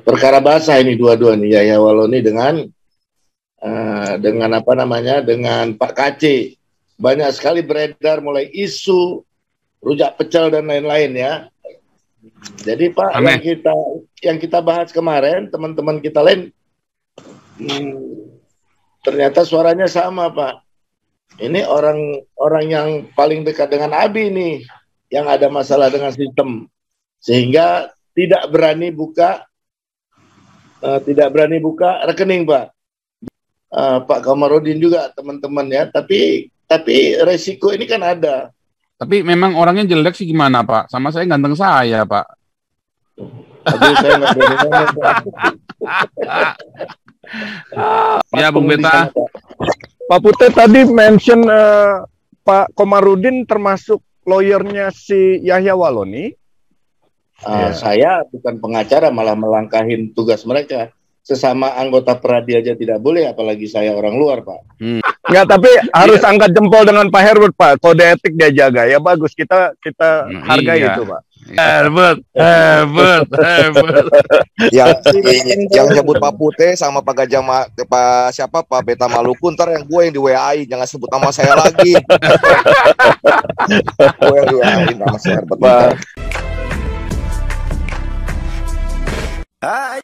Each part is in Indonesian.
perkara basah ini dua-dua nih, Yahya Waloni dengan apa namanya, dengan Pak KC. Banyak sekali beredar mulai isu rujak pecel dan lain-lain ya. Jadi Pak, yang kita bahas kemarin, teman-teman kita lain ternyata suaranya sama Pak. Ini orang yang paling dekat dengan Abi nih, yang ada masalah dengan sistem, sehingga tidak berani buka rekening Pak. Pak Komarudin juga teman-teman ya, tapi resiko ini kan ada. Tapi memang orangnya jelek sih gimana Pak? Sama saya ganteng saya Pak. Aduh, saya nggak berani ngomong Pak. Ya Bung Beta. Pak Putih tadi mention Pak Komarudin termasuk lawyernya si Yahya Waloni. Saya bukan pengacara, malah melangkahin tugas mereka. Sesama anggota Peradi aja tidak boleh, apalagi saya orang luar Pak. Enggak, tapi harus angkat jempol dengan Pak Herbert Pak. Kode etik dia jaga ya, bagus, kita hargai itu Pak. Herbert. Yang nyebut Pak Putih sama Pak Gajah Pak Beta Maluku, ntar yang gue yang di WA-in, jangan sebut nama saya lagi. Gue yang di WA-in nama saya Herbert Pak.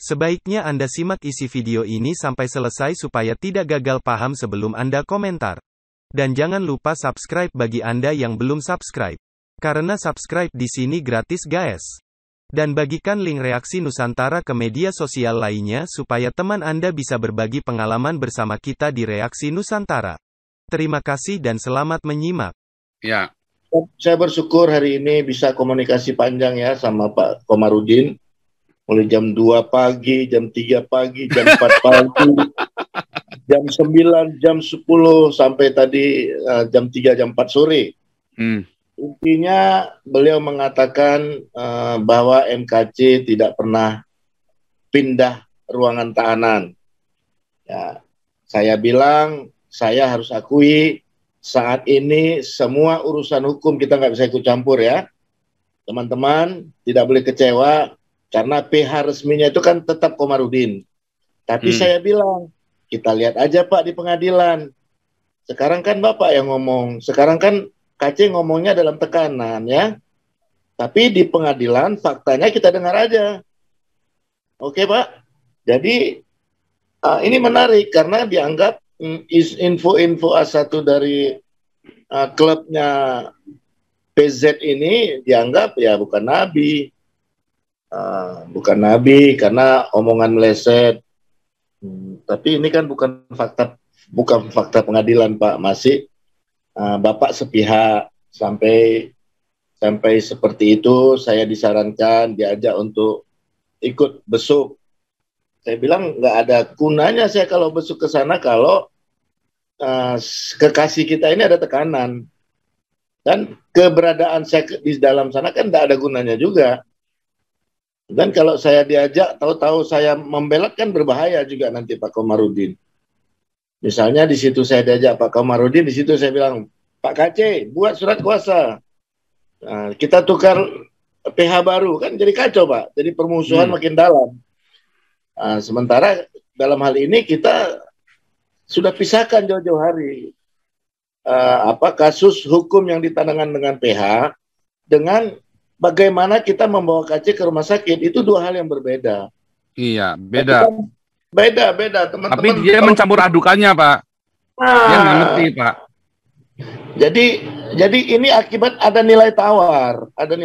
Sebaiknya Anda simak isi video ini sampai selesai supaya tidak gagal paham sebelum Anda komentar. Dan jangan lupa subscribe bagi Anda yang belum subscribe. Karena subscribe di sini gratis guys. Dan bagikan link reaksi Nusantara ke media sosial lainnya supaya teman Anda bisa berbagi pengalaman bersama kita di reaksi Nusantara. Terima kasih dan selamat menyimak. Ya. Saya bersyukur hari ini bisa komunikasi panjang ya sama Pak Komarudin. Mulai jam 2 pagi, jam 3 pagi, jam 4 pagi, jam 9, jam 10, sampai tadi jam 3, jam 4 sore. Intinya beliau mengatakan bahwa MKC tidak pernah pindah ruangan tahanan. Ya, saya bilang, saya harus akui, saat ini semua urusan hukum kita nggak bisa ikut campur ya. Teman-teman, tidak boleh kecewa. Karena PH resminya itu kan tetap Komarudin. Tapi saya bilang, kita lihat aja Pak di pengadilan. Sekarang kan Bapak yang ngomong. Sekarang kan KC ngomongnya dalam tekanan ya. Tapi di pengadilan faktanya kita dengar aja. Oke Pak? Jadi ini menarik karena dianggap info-info A1 dari klubnya PZ ini dianggap ya bukan nabi. Bukan nabi karena omongan meleset. Tapi ini kan bukan fakta pengadilan Pak, masih Bapak sepihak sampai seperti itu. Saya disarankan, diajak untuk ikut besuk. Saya bilang nggak ada gunanya saya kalau besuk ke sana kalau kekasih kita ini ada tekanan, dan keberadaan saya di dalam sana kan nggak ada gunanya juga. Dan kalau saya diajak, tahu-tahu saya membelot kan berbahaya juga nanti Pak Komarudin. Misalnya di situ saya diajak Pak Komarudin, di situ saya bilang, Pak KC, buat surat kuasa. Nah, kita tukar PH baru, kan jadi kacau Pak. Jadi permusuhan makin dalam. Nah, sementara dalam hal ini kita sudah pisahkan jauh-jauh hari. Kasus hukum yang ditandangkan dengan PH dengan bagaimana kita membawa KC ke rumah sakit, itu dua hal yang berbeda. Iya, beda. Beda, teman-teman. Tapi dia mencampur adukannya, Pak. Dia nggak ngerti, Pak. Jadi ini akibat ada nilai tawar. Ada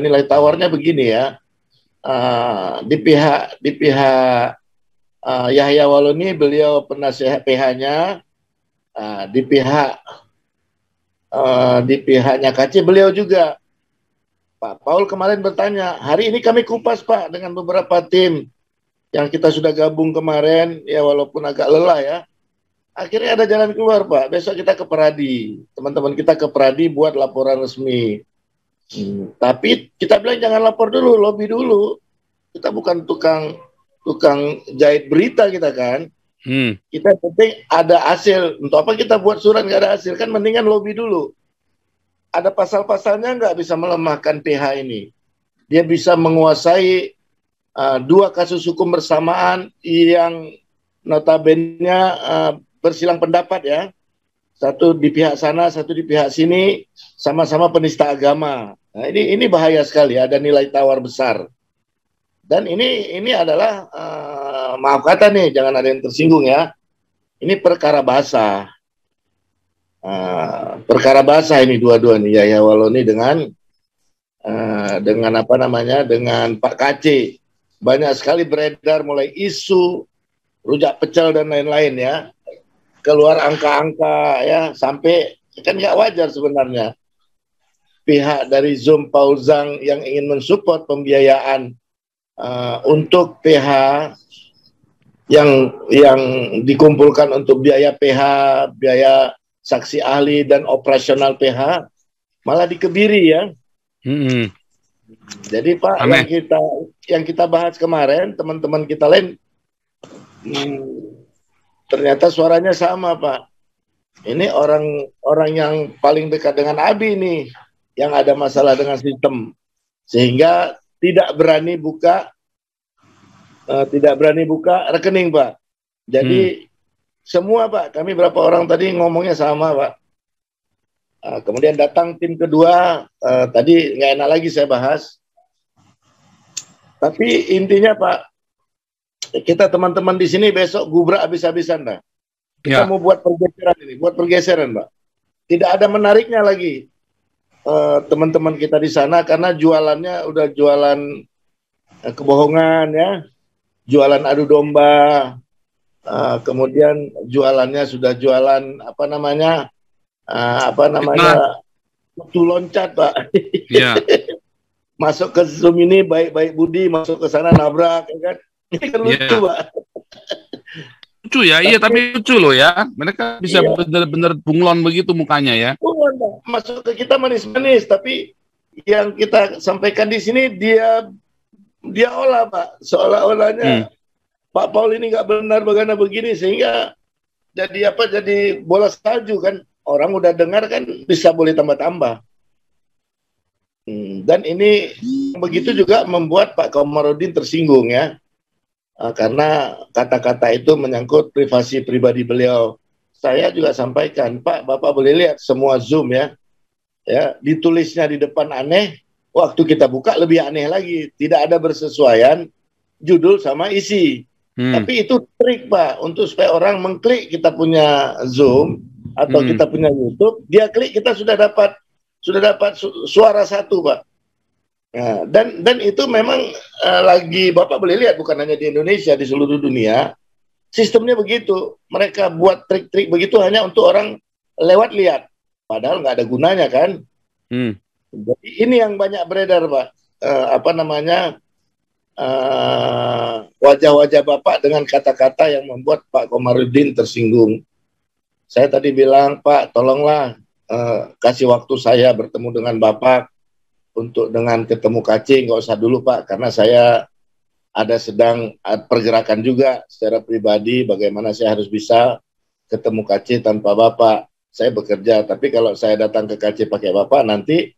nilai tawarnya begini ya. Di pihak Yahya Waloni, beliau penasihat PH-nya. Di pihaknya KC, beliau juga. Pak Paul kemarin bertanya, hari ini kami kupas Pak dengan beberapa tim yang kita sudah gabung kemarin, ya walaupun agak lelah ya. Akhirnya ada jalan keluar Pak, besok kita ke Peradi, teman-teman kita ke Peradi buat laporan resmi. Tapi kita bilang jangan lapor dulu, lobby dulu. Kita bukan tukang jahit berita kita kan. Kita penting ada hasil, untuk apa kita buat surat nggak ada hasil, kan mendingan lobby dulu. Ada pasal-pasalnya nggak bisa melemahkan PH ini. Dia bisa menguasai dua kasus hukum bersamaan yang notabene bersilang pendapat ya. Satu di pihak sana, satu di pihak sini, sama-sama penista agama. Nah, ini bahaya sekali, ada nilai tawar besar. Dan ini adalah maaf kata nih, jangan ada yang tersinggung ya. Ini perkara basah. Perkara basah ini dua-dua nih, Yahya Waloni dengan apa namanya, dengan Pak KC. Banyak sekali beredar mulai isu rujak pecel dan lain-lain ya. Keluar angka-angka ya, sampai kan nggak wajar sebenarnya pihak dari Zoom Paul Zhang yang ingin mensupport pembiayaan untuk PH yang dikumpulkan untuk biaya PH, biaya saksi ahli dan operasional PH malah dikebiri ya. Jadi Pak, yang kita bahas kemarin, teman-teman kita lain ternyata suaranya sama Pak. Ini orang yang paling dekat dengan Abi nih yang ada masalah dengan sistem, sehingga tidak berani buka rekening Pak. Jadi semua Pak, kami berapa orang tadi ngomongnya sama Pak. Kemudian datang tim kedua, tadi nggak enak lagi saya bahas. Tapi intinya Pak, kita teman-teman di sini besok gubrak habis-habisan Pak. Kita mau buat pergeseran Pak. Tidak ada menariknya lagi teman-teman kita di sana, karena jualannya udah jualan kebohongan ya, jualan adu domba, kemudian jualannya sudah jualan waktu loncat Pak. Iya. Masuk ke Zoom ini baik-baik budi, masuk ke sana nabrak ya kan. Ini kan lucu Pak. Lucu ya, iya tapi lucu loh ya. Mereka bisa benar-benar bunglon begitu mukanya ya. Bunglon Pak. Masuk ke kita manis-manis, tapi yang kita sampaikan di sini dia olah Pak. Seolah-olahnya Pak Paul ini nggak benar bagaimana begini, sehingga jadi bola salju kan. Orang udah dengar kan, bisa boleh tambah-tambah. Dan ini begitu juga membuat Pak Komarudin tersinggung ya. Karena kata-kata itu menyangkut privasi pribadi beliau. Saya juga sampaikan, Pak, Bapak boleh lihat semua Zoom ya. Ya, ditulisnya di depan aneh, waktu kita buka lebih aneh lagi. Tidak ada bersesuaian judul sama isi. Tapi itu trik Pak, untuk supaya orang mengklik kita punya Zoom atau kita punya YouTube, dia klik, kita sudah dapat suara satu Pak. Nah, dan itu memang lagi Bapak boleh lihat, bukan hanya di Indonesia, di seluruh dunia sistemnya begitu. Mereka buat trik-trik begitu hanya untuk orang lewat lihat, padahal nggak ada gunanya kan. Jadi ini yang banyak beredar Pak, wajah-wajah Bapak dengan kata-kata yang membuat Pak Komarudin tersinggung. Saya tadi bilang, Pak, tolonglah kasih waktu saya bertemu dengan Bapak untuk dengan ketemu KC, nggak usah dulu Pak, karena saya ada sedang pergerakan juga secara pribadi, bagaimana saya harus bisa ketemu KC tanpa Bapak. Saya bekerja, tapi kalau saya datang ke KC pakai Bapak, nanti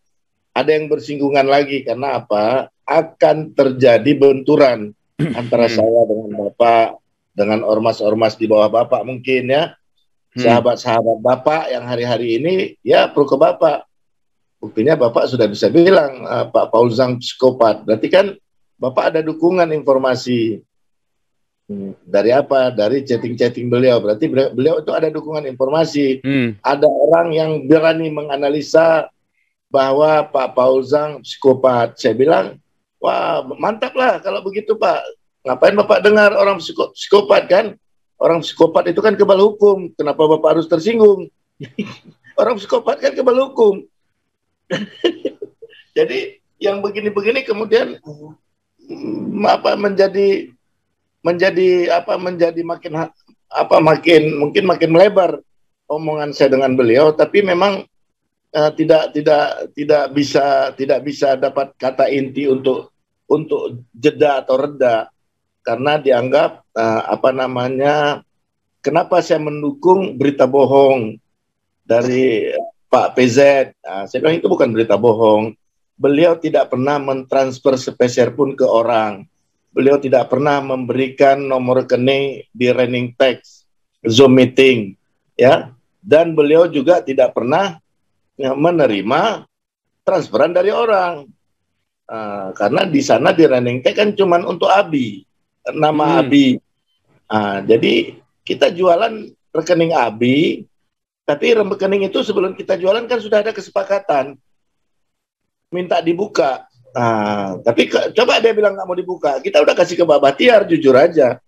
ada yang bersinggungan lagi, karena apa? Akan terjadi benturan antara saya dengan Bapak, dengan ormas-ormas di bawah Bapak mungkin ya. Sahabat-sahabat Bapak yang hari-hari ini ya pro ke Bapak. Buktinya Bapak sudah bisa bilang Pak Paul Zhang psikopat. Berarti kan Bapak ada dukungan informasi. Dari apa? Dari chatting-chatting beliau. Berarti beliau itu ada dukungan informasi. Ada orang yang berani menganalisa bahwa Pak Paul Zhang psikopat. Saya bilang, wah mantap lah kalau begitu Pak. Ngapain Bapak dengar orang psikopat kan? Orang psikopat itu kan kebal hukum. Kenapa Bapak harus tersinggung? Orang psikopat kan kebal hukum. Jadi yang begini-begini kemudian menjadi makin melebar omongan saya dengan beliau, tapi memang tidak bisa dapat kata inti untuk jeda atau reda. Karena dianggap kenapa saya mendukung berita bohong dari Pak PZ. Saya bilang itu bukan berita bohong. Beliau tidak pernah mentransfer sepeser pun ke orang. beliau tidak pernah memberikan nomor rekening di running text Zoom meeting, ya. Dan beliau juga tidak pernah menerima transferan dari orang. Karena di sana di running text kan cuma untuk Abi, nama Abi. Jadi kita jualan rekening Abi, tapi rekening itu sebelum kita jualan kan sudah ada kesepakatan minta dibuka. Tapi coba dia bilang nggak mau dibuka, kita udah kasih ke Pak Bahtiar, jujur aja.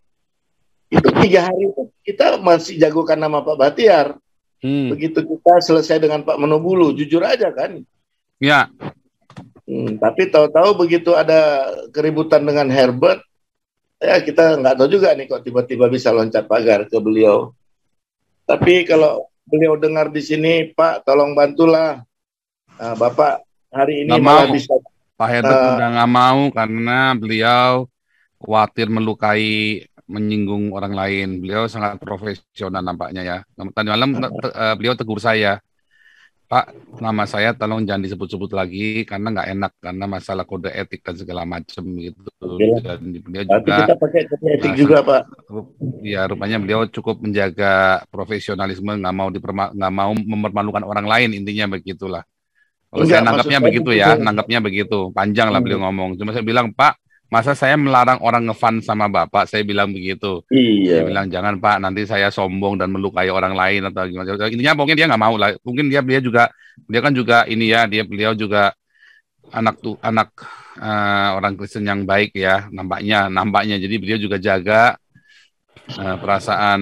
Itu 3 hari itu kita masih jagokan nama Pak Bahtiar. Begitu kita selesai dengan Pak Menobulu, jujur aja kan. Ya. Tapi tahu-tahu begitu ada keributan dengan Herbert, ya kita nggak tahu juga nih kok tiba-tiba bisa loncat pagar ke beliau. Tapi kalau beliau dengar di sini, Pak, tolong bantulah. Bapak hari ini malah bisa. Pak Herbert udah nggak mau karena beliau khawatir melukai, menyinggung orang lain. Beliau sangat profesional nampaknya ya. Tadi malam beliau tegur saya, Pak, nama saya tolong jangan disebut-sebut lagi karena nggak enak, karena masalah kode etik dan segala macam gitu. Dan beliau juga kita pakai kode etik juga, Pak. Ya, rupanya beliau cukup menjaga profesionalisme, nggak mau mempermalukan orang lain, intinya begitulah. Kalau saya nanggapnya begitu ya, nanggapnya begitu. Panjang lah beliau ngomong. Cuma saya bilang, Pak, masa saya melarang orang ngefan sama Bapak? Saya bilang begitu. Saya bilang, jangan Pak, nanti saya sombong dan melukai orang lain atau gimana. Intinya mungkin dia nggak mau lah. Mungkin dia kan juga ini ya, beliau juga anak orang Kristen yang baik ya, nampaknya. Jadi beliau juga jaga perasaan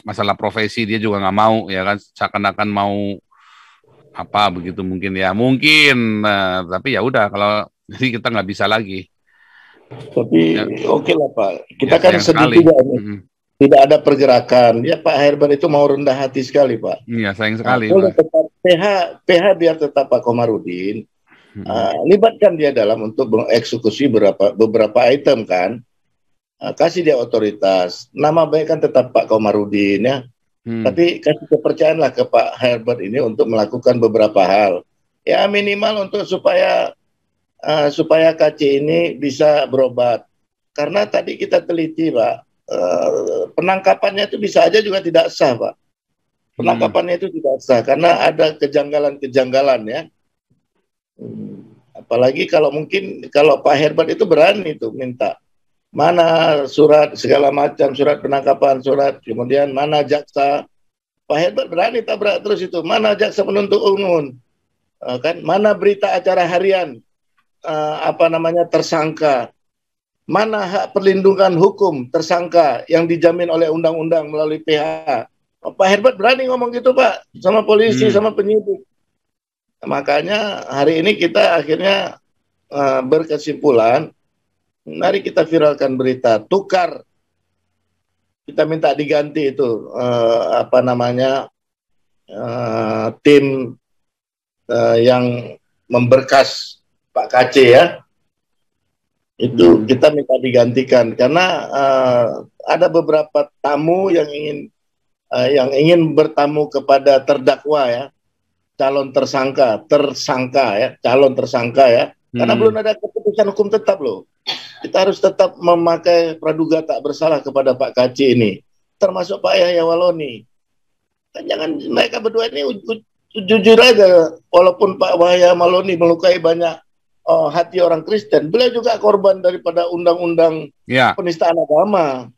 masalah profesi, dia juga nggak mau ya kan, seakan-akan mau apa begitu mungkin ya, tapi ya udah, kalau jadi kita nggak bisa lagi. Tapi ya, oke lah Pak, kita ya, kan sedih juga nih. Tidak ada pergerakan. Ya Pak Herbert itu mau rendah hati sekali Pak. Iya, sayang sekali. Tetap PH biar tetap Pak Komarudin. Libatkan dia dalam untuk mengeksekusi beberapa item kan. Kasih dia otoritas. Nama baik kan tetap Pak Komarudin ya. Tapi kasih kepercayaanlah ke Pak Herbert ini untuk melakukan beberapa hal. Ya minimal untuk supaya KC ini bisa berobat. Karena tadi kita teliti Pak, penangkapannya itu bisa aja juga tidak sah Pak. Penangkapannya itu tidak sah karena ada kejanggalan-kejanggalan ya. Apalagi kalau Pak Herbert itu berani tuh minta. Mana surat segala macam, surat penangkapan, kemudian mana jaksa. Pak Herbert berani tabrak terus itu. Mana jaksa penuntut umum, kan? Mana berita acara harian, tersangka. Mana hak perlindungan hukum tersangka yang dijamin oleh undang-undang melalui PH. Pak Herbert berani ngomong gitu Pak, sama polisi, sama penyidik. Makanya hari ini kita akhirnya berkesimpulan, mari kita viralkan berita, tukar. Kita minta diganti itu tim yang memberkas Pak KC ya. Itu kita minta digantikan karena ada beberapa tamu yang ingin bertamu kepada terdakwa ya, calon tersangka ya. Karena belum ada keputusan hukum tetap loh. Kita harus tetap memakai praduga tak bersalah kepada Pak KC ini, termasuk Pak Yahya Waloni. Kan jangan mereka berdua ini jujur aja, walaupun Pak Yahya Waloni melukai banyak hati orang Kristen, beliau juga korban daripada undang-undang penistaan agama.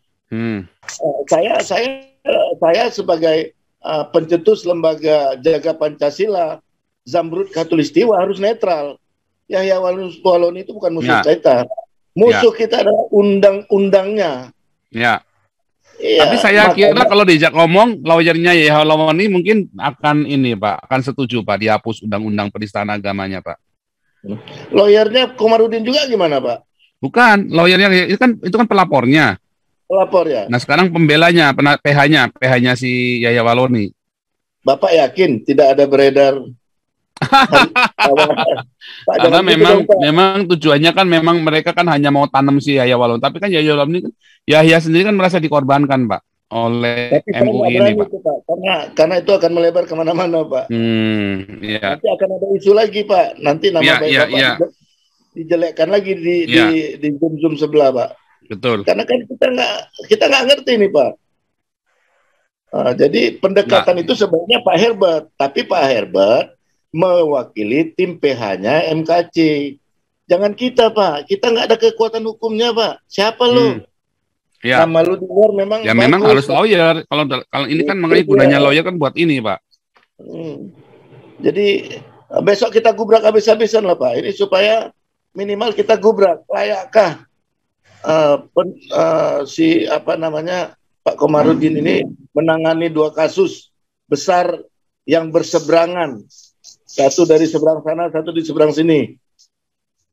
Saya sebagai pencetus lembaga jaga Pancasila, Zamrud Khatulistiwa harus netral. Yahya Waloni itu bukan musuh kita. Musuh kita adalah undang-undangnya. Ya. Tapi saya kira kalau diajak ngomong, lawyernya Yahya Waloni mungkin akan akan setuju Pak, dihapus undang-undang penistaan agamanya Pak. Lawyernya Komarudin juga gimana Pak? Bukan, lawyernya itu kan pelapornya. Pelapor ya. Nah sekarang pembelanya, PH-nya si Yahya Waloni. Bapak yakin tidak ada beredar? Karena memang tujuannya kan memang mereka kan hanya mau tanam si Yahya Waloni, tapi kan Yahya Waloni kan Yahya sendiri kan merasa dikorbankan Pak oleh MUI ini Pak. Karena itu akan melebar kemana-mana Pak. Nanti akan ada isu lagi Pak. Nanti nama baik Bapak dijelekkan lagi di Zoom sebelah Pak. Betul. Karena kan kita nggak ngerti nih Pak. Jadi pendekatan itu sebenarnya Pak Herbert, tapi Pak Herbert mewakili tim PH-nya MKC. Jangan kita Pak, kita nggak ada kekuatan hukumnya Pak. Siapa lu? Ya. Nama lu di luar memang ya bagus, memang harus lawyer. Kalau ini kan makanya gunanya lawyer kan buat ini Pak. Jadi besok kita gubrak habis-habisan lah Pak. Ini supaya minimal kita gubrak. Layakkah Pak Komarudin ini menangani 2 kasus besar yang berseberangan. Satu dari seberang sana, satu di seberang sini.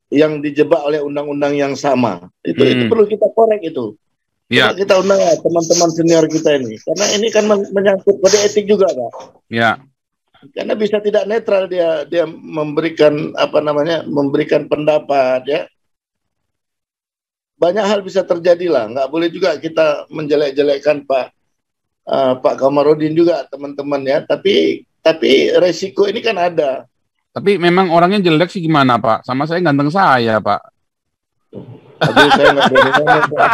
Yang dijebak oleh undang-undang yang sama. Itu perlu kita korek itu. Ya. Kita undang teman-teman senior kita ini. Karena ini kan menyangkut kode etik juga Pak. Ya. Karena bisa tidak netral dia memberikan memberikan pendapat ya. Banyak hal bisa terjadi lah, nggak boleh juga kita menjelek-jelekkan Pak Komarudin juga teman-teman ya. Tapi resiko ini kan ada. Tapi memang orangnya jelek sih gimana Pak? Sama saya ganteng saya Pak. Aduh, saya nggak berani ngomong, Pak.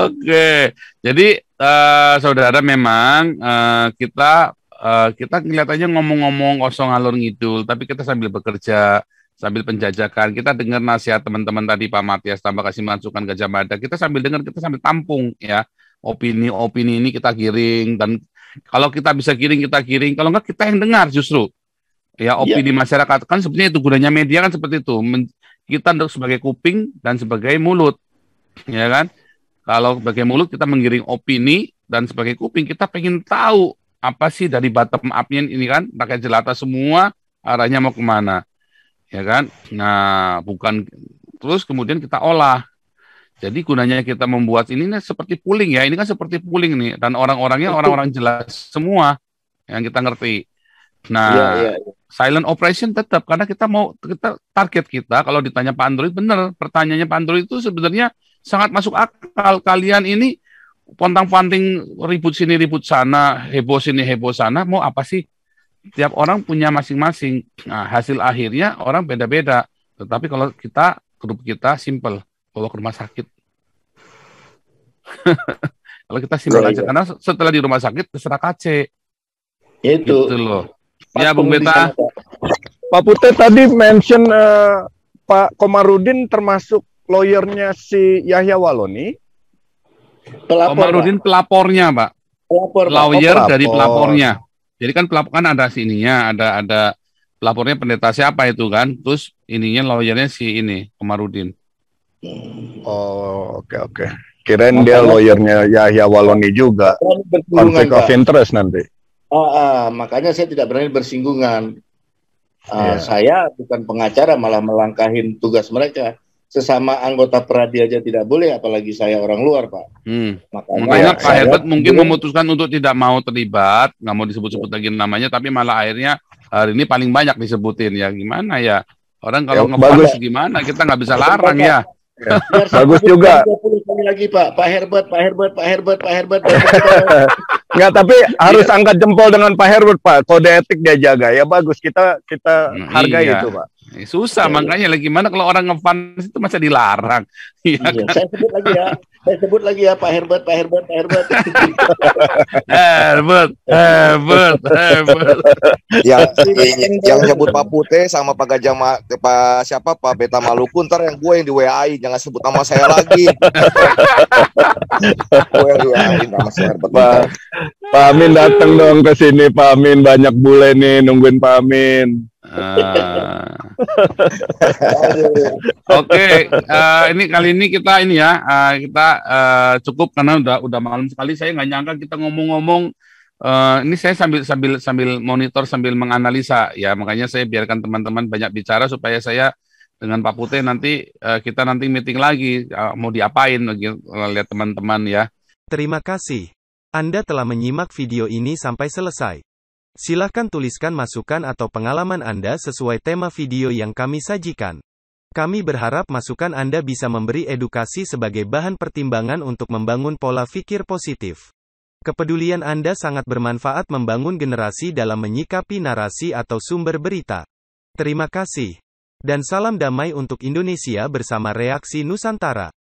Oke, jadi saudara memang kita kelihatannya ngomong-ngomong kosong alur ngidul, tapi kita sambil bekerja, sambil penjajakan, kita dengar nasihat teman-teman tadi Pak Matias tambah kasih masukan Gajah Mada, kita sambil dengar, kita sambil tampung ya opini-opini ini kita giring, dan kalau kita bisa giring kita giring, kalau enggak kita yang dengar justru ya opini masyarakat. Kan sebenarnya itu gunanya media kan seperti itu, kita sebagai kuping dan sebagai mulut, ya kan? Kalau sebagai mulut kita menggiring opini, dan sebagai kuping kita pengen tahu apa sih dari bottom up-nya ini kan, rakyat jelata semua arahnya mau kemana, ya kan? Nah, bukan terus kemudian kita olah. Jadi gunanya kita membuat ini seperti pooling ya, ini kan seperti pooling nih, dan orang-orangnya orang-orang jelas semua yang kita ngerti. Nah, silent operation tetap, karena kita target kita, kalau ditanya Pak Android, benar, pertanyaannya Pak Android itu sebenarnya sangat masuk akal. Kalian ini pontang-panting ribut sini ribut sana, heboh sini heboh sana, mau apa sih? Tiap orang punya masing-masing. Nah, hasil akhirnya orang beda-beda. Tetapi kalau grup kita simple, bawa ke rumah sakit. Kalau kita simple aja, karena setelah di rumah sakit terserah KC. Itu gitu loh. Ya, Bung Beta. Pak Putih tadi mention Pak Komarudin termasuk lawyernya si Yahya Waloni. Komarudin pelapornya, Pak. Lawyer dari pelapornya. Jadi kan pelapor kan ada sininya, ada pelapornya pendeta siapa itu kan. Terus ininya lawyernya si ini, Komarudin. Oh, oke. Kirain dia lawyernya Yahya Waloni juga. Konflik of interest nanti. Makanya saya tidak berani bersinggungan. Saya bukan pengacara, malah melangkahin tugas mereka. Sesama anggota Peradi aja tidak boleh, apalagi saya orang luar, Pak. Makanya Pak Herbert mungkin memutuskan untuk tidak mau terlibat, nggak mau disebut-sebut lagi namanya, tapi malah akhirnya hari ini paling banyak disebutin. Ya gimana ya? Orang kalau ngebahas gimana, kita nggak bisa larang ya. Bagus juga. Lagi Pak Herbert. Nggak, tapi harus angkat jempol dengan Pak Herbert, Pak. Kode etik dia jaga. Ya bagus, kita hargai itu, Pak. Susah, makanya lagi gimana kalau orang ngefans itu masa dilarang. Kan? Saya sebut lagi ya Pak Herbert. Herbert. Yang nyebut Pak Putih sama Pak Pak Beta Maluku, ntar yang gue yang di WA-in, jangan sebut nama saya lagi. Gue yang di WA-in nama saya Herbert. Pak Amin datang dong ke sini, Pak Amin, banyak bule nih nungguin Pak Amin. Oke, ini kali ini kita cukup karena udah malam sekali. Saya nggak nyangka kita ngomong-ngomong. Ini saya sambil monitor, sambil menganalisa ya, makanya saya biarkan teman-teman banyak bicara supaya saya dengan Pak Putih nanti kita meeting lagi mau diapain lihat teman-teman ya. Terima kasih. Anda telah menyimak video ini sampai selesai. Silahkan tuliskan masukan atau pengalaman Anda sesuai tema video yang kami sajikan. Kami berharap masukan Anda bisa memberi edukasi sebagai bahan pertimbangan untuk membangun pola pikir positif. Kepedulian Anda sangat bermanfaat membangun generasi dalam menyikapi narasi atau sumber berita. Terima kasih. Dan salam damai untuk Indonesia bersama Reaksi Nusantara.